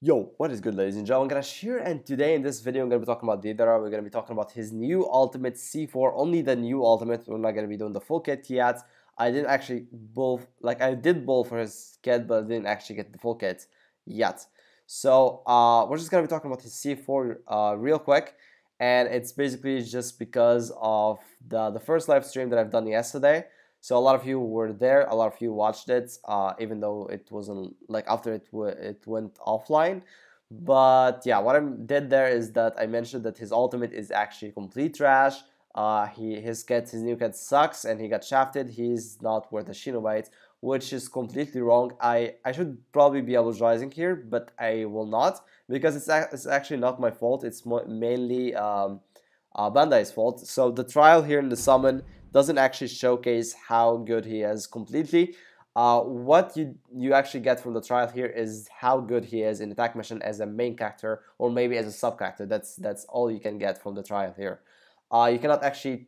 Yo, what is good, ladies and gentlemen? I'm Gonna and today in this video I'm gonna be talking about Deidara. We're gonna be talking about his new ultimate C4, only the new ultimate. We're not gonna be doing the full kit yet. I didn't actually bull, like I did bull for his kit, but I didn't actually get the full kit yet. So we're just gonna be talking about his C4 real quick, and it's basically just because of the first live stream that I've done yesterday. So a lot of you were there, a lot of you watched it, even though it wasn't like after it went offline. But yeah, what I did there is that I mentioned that his ultimate is actually complete trash. His new cat sucks, and he got shafted. He's not worth a Shinobite, which is completely wrong. I should probably be apologizing here, but I will not because it's actually not my fault. It's mainly Bandai's fault. So the trial here in the summon doesn't actually showcase how good he is completely. What you actually get from the trial here is how good he is in attack mission as a main character or maybe as a sub character. That's all you can get from the trial here. You cannot actually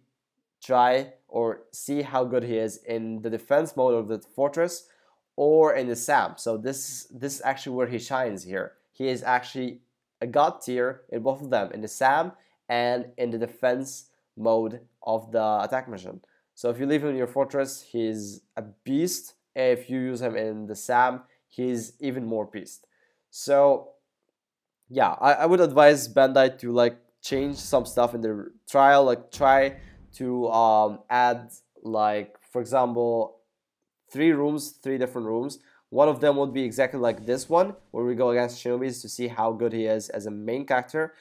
try or see how good he is in the defense mode of the fortress or in the SAM. So this is actually where he shines here. He is actually a god tier in both of them, in the SAM and in the defense mode of the attack mission. So if you leave him in your fortress, he's a beast. If you use him in the SAM, he's even more beast. So yeah, I would advise Bandai to like change some stuff in the trial, like try to add, like, for example, three different rooms. One of them would be exactly like this one, where we go against Shinobis to see how good he is as a main character,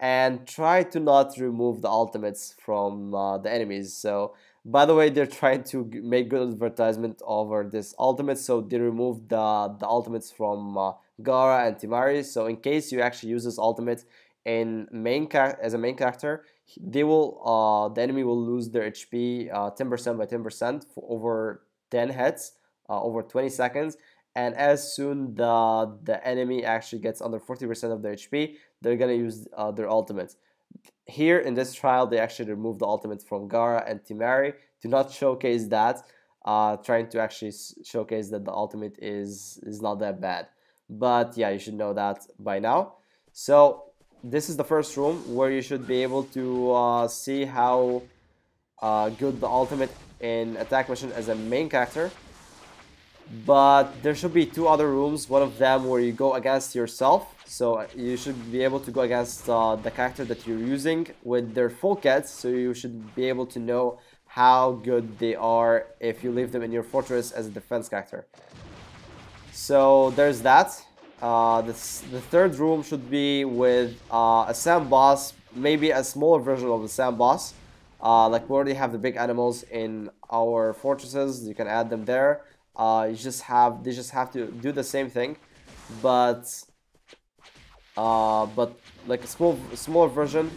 and try to not remove the ultimates from the enemies. So, by the way, they're trying to make good advertisement over this ultimate, so they removed the ultimates from Gara and Timari. So, in case you actually use this ultimate in as a main character, the enemy will lose their HP 10% by 10% for over 10 hits, over 20 seconds. And as soon the enemy actually gets under 40% of their HP, they're gonna use their ultimate. Here in this trial, they actually removed the ultimate from Gara and Timari to not showcase that, trying to actually showcase that the ultimate is not that bad. But yeah, you should know that by now. So this is the first room where you should be able to see how good the ultimate in attack mission as a main character. But there should be two other rooms, one of them where you go against yourself. So you should be able to go against the character that you're using with their full kits, so you should be able to know how good they are if you leave them in your fortress as a defense character. So there's that. The third room should be with a Sam boss, maybe a smaller version of the Sam boss. Like we already have the big animals in our fortresses, you can add them there. They just have to do the same thing, but like a smaller version,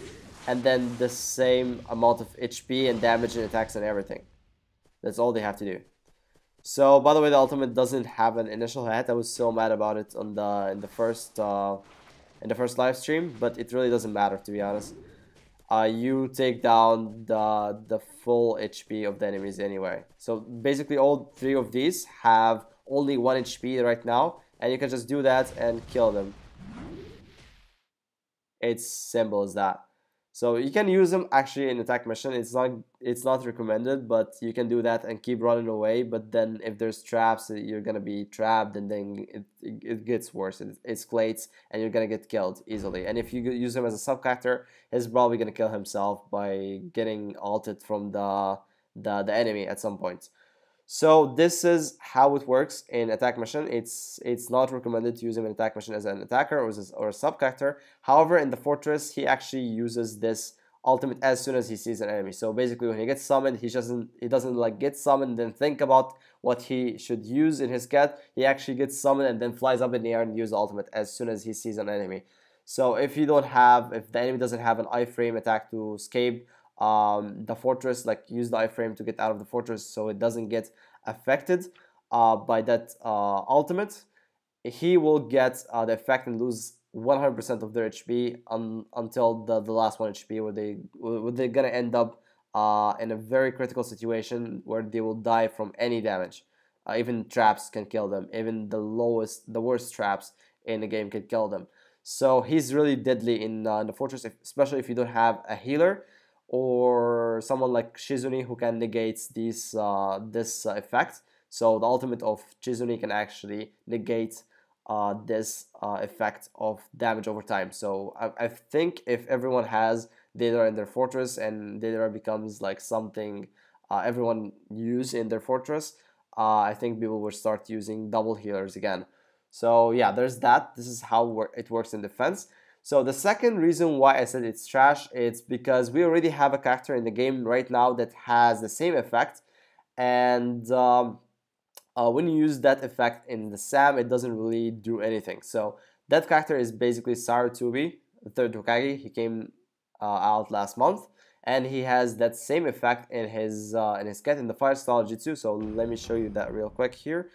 and then the same amount of HP and damage and attacks and everything. That's all they have to do. So by the way, the ultimate doesn't have an initial hit. I was so mad about it on in the first live stream, but it really doesn't matter, to be honest. You take down the full HP of the enemies anyway. So basically all three of these have only 1 HP right now, and you can just do that and kill them. It's simple as that. So you can use them actually in attack mission. It's not recommended, but you can do that and keep running away. But then if there's traps, you're gonna be trapped, and then it gets worse. It escalates, and you're gonna get killed easily. And if you use him as a sub character, he's probably gonna kill himself by getting ulted from the enemy at some point. So this is how it works in attack mission. It's not recommended to use him in attack mission as an attacker or a sub character. However, in the fortress, he actually uses this ultimate as soon as he sees an enemy. So basically, when he gets summoned, he doesn't like get summoned and think about what he should use in his cat. He actually gets summoned and then flies up in the air and uses the ultimate as soon as he sees an enemy. So if the enemy doesn't have an iframe attack to escape the fortress, like use the iframe to get out of the fortress so it doesn't get affected by that ultimate, he will get the effect and lose 100% of their HP until the last 1 HP, where they're gonna end up in a very critical situation where they will die from any damage. Even traps can kill them. Even the worst traps in the game can kill them. So he's really deadly in the fortress, especially if you don't have a healer or someone like Shizune who can negate this effect. So the ultimate of Shizune can actually negate this effect of damage over time. So I think if everyone has Deidara in their fortress and Deidara becomes like something everyone use in their fortress, I think people will start using double healers again. So yeah, there's that. This is how it works in defense. So the second reason why I said it's trash, it's because we already have a character in the game right now that has the same effect, and when you use that effect in the SAM, it doesn't really do anything. So that character is basically Sarutobi, the third Hokage. He came out last month, and he has that same effect in his kit in the Fire Style Jutsu. So let me show you that real quick here.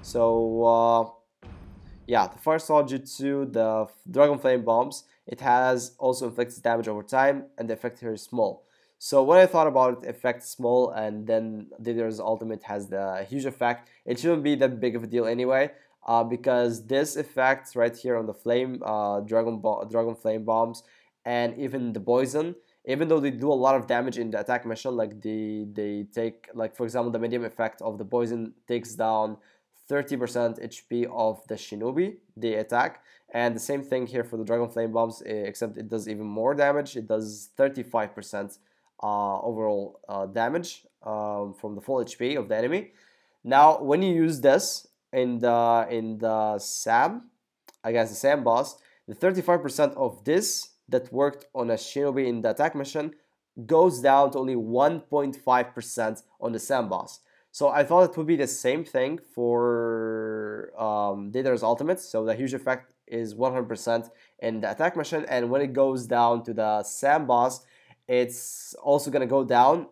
So yeah, the Fire Style Jutsu, the Dragon Flame Bombs, it has also inflicts damage over time, and the effect here is small. So when I thought about it, effect small, and then Didier's ultimate has the huge effect, it shouldn't be that big of a deal anyway, because this effect right here on the flame, Dragon Flame Bombs, and even the poison, even though they do a lot of damage in the attack mission, like they take, like for example, the medium effect of the poison takes down 30% HP of the shinobi they attack, and the same thing here for the Dragon Flame Bombs, except it does even more damage. It does 35% overall damage from the full HP of the enemy. Now, when you use this in the SAM against the SAM boss, the 35% of this that worked on a shinobi in the attack mission goes down to only 1.5% on the SAM boss. So I thought it would be the same thing for Deidara's ultimate. So the huge effect is 100% in the attack mission, and when it goes down to the SAM boss, it's also going to go down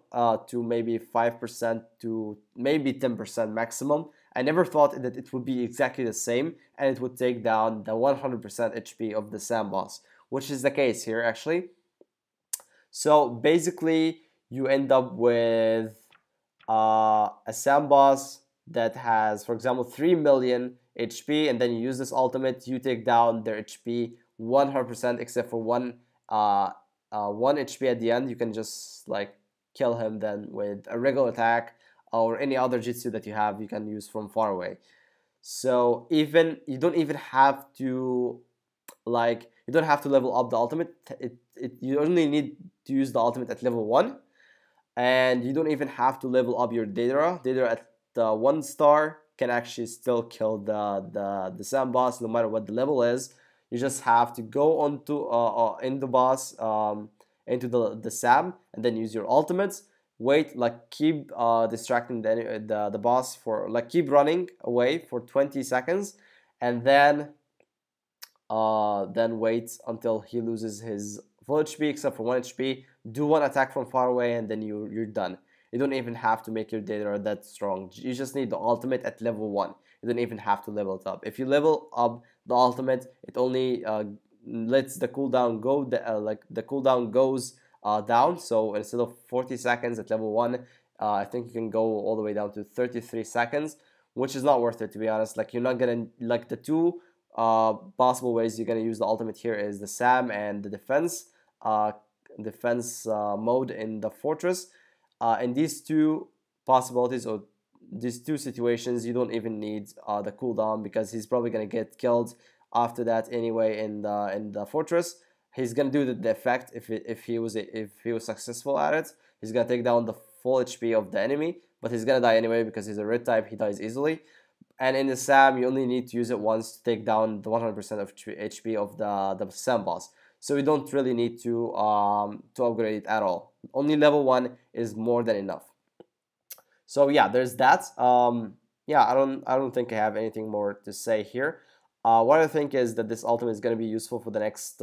to maybe 5% to maybe 10% maximum. I never thought that it would be exactly the same, and it would take down the 100% HP of the SAM boss, which is the case here actually. So basically, you end up with a SAM boss that has, for example, 3 million HP, and then you use this ultimate, you take down their HP 100% except for one HP at the end. You can just like kill him then with a regular attack or any other jutsu that you have, you can use from far away. So even you don't even have to level up the ultimate. You only need to use the ultimate at level 1, and you don't even have to level up your Deidara. Deidara at the 1 star can actually still kill the SAM boss no matter what the level is. You just have to go onto in the boss into the SAM, and then use your ultimates. Wait, like keep distracting the boss for like keep running away for 20 seconds, and then wait until he loses his full HP except for 1 HP. Do one attack from far away, and then you're done. You don't even have to make your Deidara that strong. You just need the ultimate at level 1. You don't even have to level it up. If you level up the ultimate, it only lets the cooldown go, the cooldown goes down. So instead of 40 seconds at level 1, I think you can go all the way down to 33 seconds, which is not worth it, to be honest. Like, you're not gonna, like, the two possible ways you're gonna use the ultimate here is the SAM and the defense mode in the fortress. In these two possibilities, or these two situations, you don't even need the cooldown, because he's probably gonna get killed after that anyway in the fortress. He's gonna do the effect if he was successful at it. He's gonna take down the full HP of the enemy, but he's gonna die anyway because he's a red type. He dies easily. And in the SAM, you only need to use it once to take down the 100% of HP of the SAM boss. So you don't really need to upgrade it at all. Only level 1 is more than enough. So yeah, there's that. Yeah, I don't think I have anything more to say here. What I think is that this ultimate is going to be useful for the next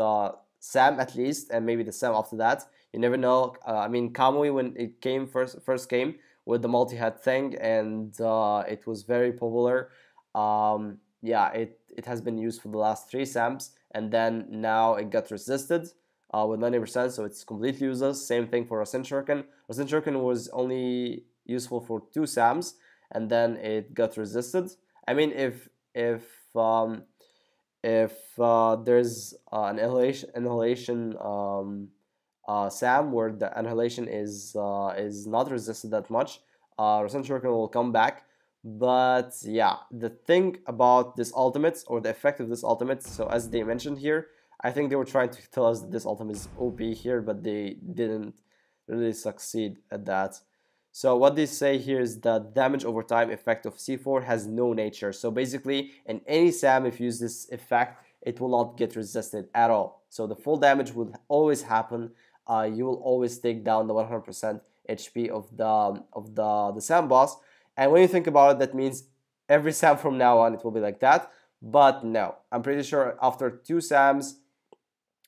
SAM at least, and maybe the SAM after that. You never know. I mean, Kamui, when it came first came with the multi-head thing, and it was very popular. Yeah, it has been used for the last 3 SAMs, and then now it got resisted with 90%, so it's completely useless. Same thing for Rasen Shuriken. Rasen Shuriken was only useful for 2 SAMs, and then it got resisted. I mean, if if there's an inhalation SAM where the annihilation is not resisted that much, Resent Shuriken will come back. But yeah, the thing about this ultimate, or the effect of this ultimate, so as they mentioned here, I think they were trying to tell us that this ultimate is OP here, but they didn't really succeed at that. So what they say here is that damage over time effect of C4 has no nature. So basically, in any SAM, if you use this effect, it will not get resisted at all. So the full damage will always happen. You will always take down the 100% HP of the SAM boss. And when you think about it, that means every SAM from now on it will be like that. But no, I'm pretty sure after 2 SAMs,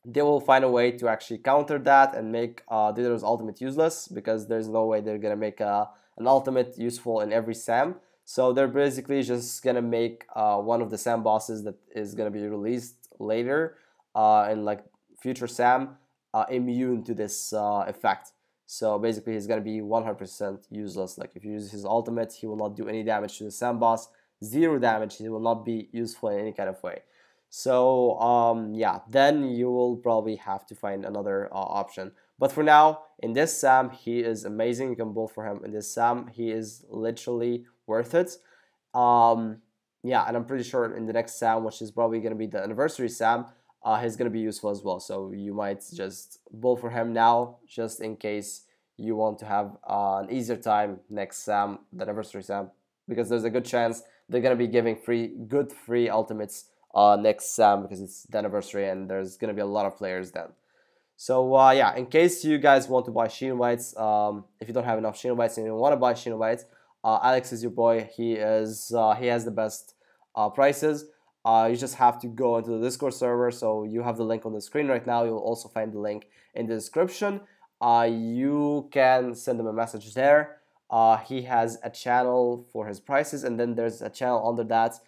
they will find a way to actually counter that and make Deidara's ultimate useless, because there's no way they're gonna make an ultimate useful in every SAM. So they're basically just gonna make one of the SAM bosses that is gonna be released later in like future SAM immune to this effect. So basically he's gonna be 100% useless. Like if you use his ultimate, he will not do any damage to the SAM boss, 0 damage, he will not be useful in any kind of way. So yeah, then you will probably have to find another option. But for now, in this SAM, he is amazing. You can build for him in this SAM. He is literally worth it. Yeah, and I'm pretty sure in the next SAM, which is probably going to be the anniversary SAM, he's going to be useful as well. So you might just build for him now, just in case you want to have an easier time next SAM, the anniversary SAM, because there's a good chance they're going to be giving good free ultimates next SAM, because it's the anniversary and there's going to be a lot of players then. So yeah, in case you guys want to buy Shinobites, if you don't have enough Shinobites and you want to buy Shinobites, Alex is your boy. He has the best prices. You just have to go into the Discord server. So you have the link on the screen right now. You'll also find the link in the description. You can send him a message there. He has a channel for his prices, and then there's a channel under that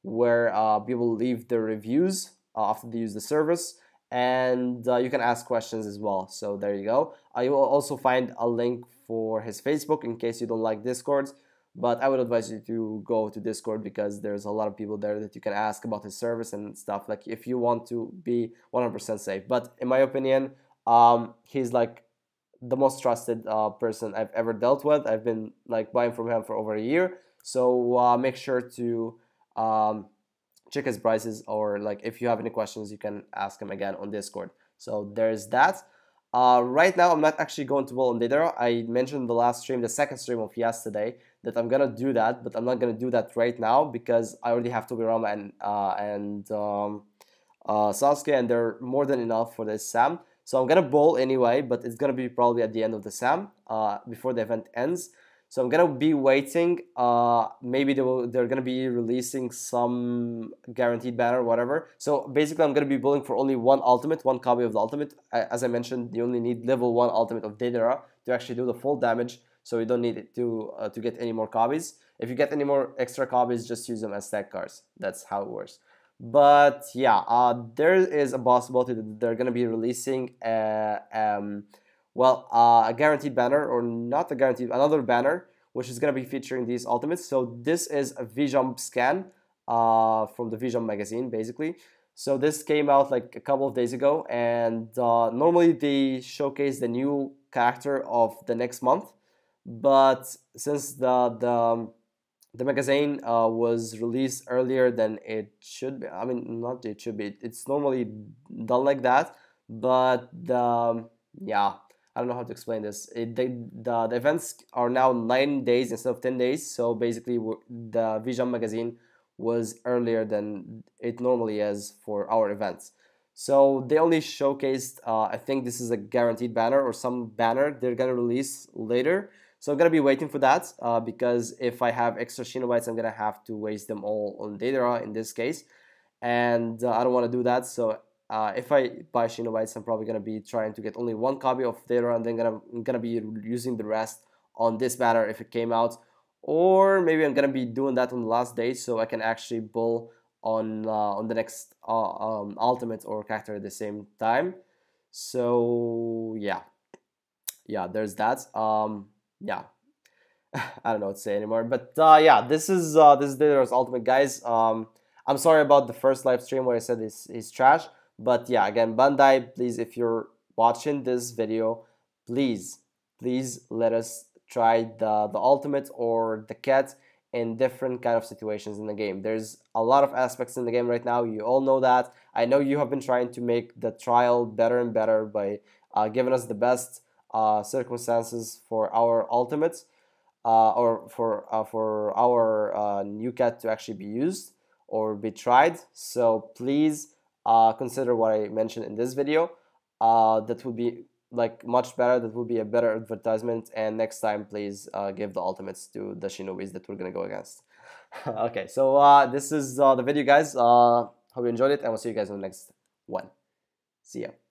where people leave their reviews after they use the service, and you can ask questions as well. So there you go. You will also find a link for his Facebook in case you don't like Discord, but I would advise you to go to Discord, because there's a lot of people there that you can ask about his service and stuff, like if you want to be 100% safe. But in my opinion, he's like the most trusted person I've ever dealt with. I've been like buying from him for over a year, so make sure to check his prices, or like if you have any questions you can ask him again on Discord. So there's that. Right now I'm not actually going to build on Deidara. I mentioned in the last stream, the second stream of yesterday, that I'm gonna do that, but I'm not gonna do that right now because I already have Tobirama and Sasuke, and they're more than enough for this SAM. So I'm gonna bowl anyway, but it's gonna be probably at the end of the SAM, before the event ends. So I'm gonna be waiting. Maybe they're gonna be releasing some guaranteed banner or whatever. So basically, I'm gonna be building for only one ultimate, one copy of the ultimate. As I mentioned, you only need level 1 ultimate of Deidara to actually do the full damage. So you don't need it to get any more copies. If you get any more extra copies, just use them as stack cards. That's how it works. But yeah, there is a possibility that they're gonna be releasing a guaranteed banner, or not a guaranteed, another banner, which is going to be featuring these ultimates. So this is a V-Jump scan from the V-Jump magazine, basically. So this came out like a couple of days ago, and normally they showcase the new character of the next month, but since the magazine was released earlier than it should be, I mean, not it should be, it's normally done like that, but yeah, I don't know how to explain this. The events are now 9 days instead of 10 days. So basically, the V-Jump magazine was earlier than it normally is for our events. So they only showcased, I think this is a guaranteed banner or some banner they're going to release later. So I'm going to be waiting for that because if I have extra Shinobites, I'm going to have to waste them all on Deidara in this case. And I don't want to do that. So if I buy Shinobites, I'm probably gonna be trying to get only one copy of Deidara, and then I'm gonna be using the rest on this banner if it came out, or maybe I'm gonna be doing that on the last day so I can actually bull on the next ultimate or character at the same time. So yeah, there's that. Yeah. I don't know what to say anymore, but yeah, this is Deidara's ultimate, guys. I'm sorry about the first live stream where I said he's trash, but yeah, again, Bandai, please, if you're watching this video, please, please let us try the ultimate or the cat in different kind of situations in the game. There's a lot of aspects in the game right now. You all know that. I know you have been trying to make the trial better and better by giving us the best circumstances for our ultimates, or for our new cat to actually be used or be tried. So please consider what I mentioned in this video. That would be like much better. That would be a better advertisement. And next time, please give the ultimates to the shinobis that we're gonna go against. Okay, so this is the video, guys. Hope you enjoyed it, and we'll see you guys in the next one. See ya.